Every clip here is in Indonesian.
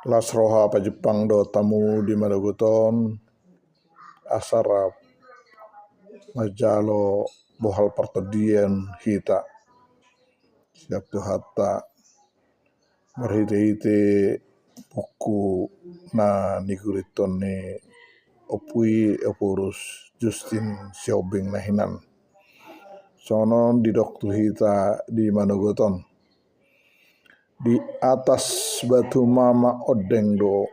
Lasroha pa Jepang do tamu di Madaguton asarap majalo bohal partodian hita siap tu hatta marhite-hite buku na niguriton ni opui opurus Justin Siobing nahinan sono di doktu hita di Madaguton di atas batu mama odeng do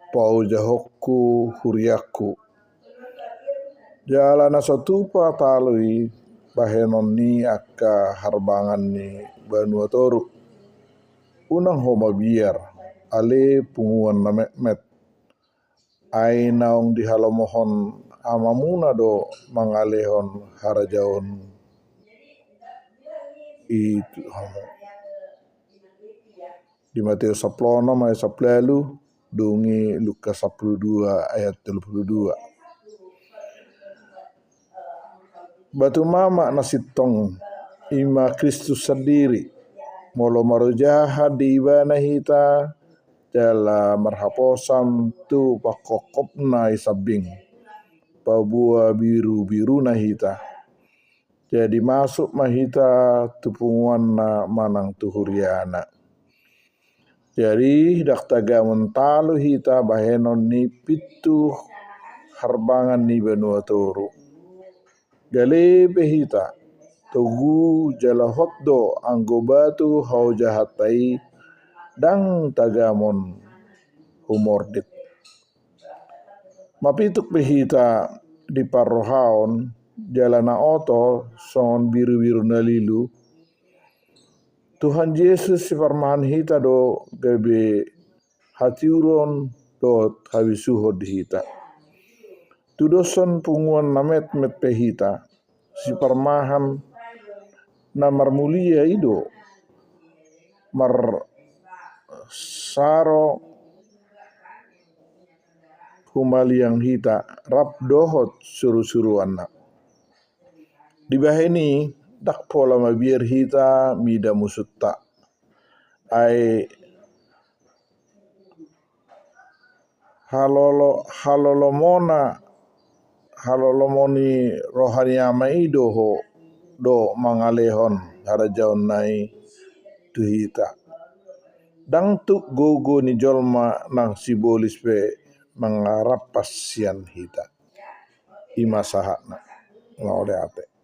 pau jahokku huriaku jalana satupa talui bahenon ni akka harbangan ni Banua Toru unang homa biar ale punguan na met ai naong di halamohon amamuna do mangalehon harajaon itu di Matius 10 ayat 10 dungi Lukas 12 ayat 32. Batu mama nasitong ima Kristus sendiri molo marujaha di ibana hita jala marhaposan tu pakokopna isabing pabua biru na hita jadi masuk mahita tupunguan na manang tuhuriana jadi daktaga mentalo hita bahenon ni pitu harbangan ni Banua Toru galebe hita tugu jala hotdo anggo batu hau jahatai dang tagamon humordit mapituk behita di parrohaon jalana oto son biru nalilu Tuhan Yesus si parmahan hita do gabe hatiuron do habisuhod hita tudoson punguan namet pehita si parmahan na marmulia ido mar saro humaliang hita rap dohot suru-suruan na dibaheni dak pola mabiar hita mida musutta ai halolomoni rohani amai doho do mangalehon harajaon nai tu hita dang tu gogo ni jolma nang sibolis pe mangarapas sian hita ima sahakna ngole ate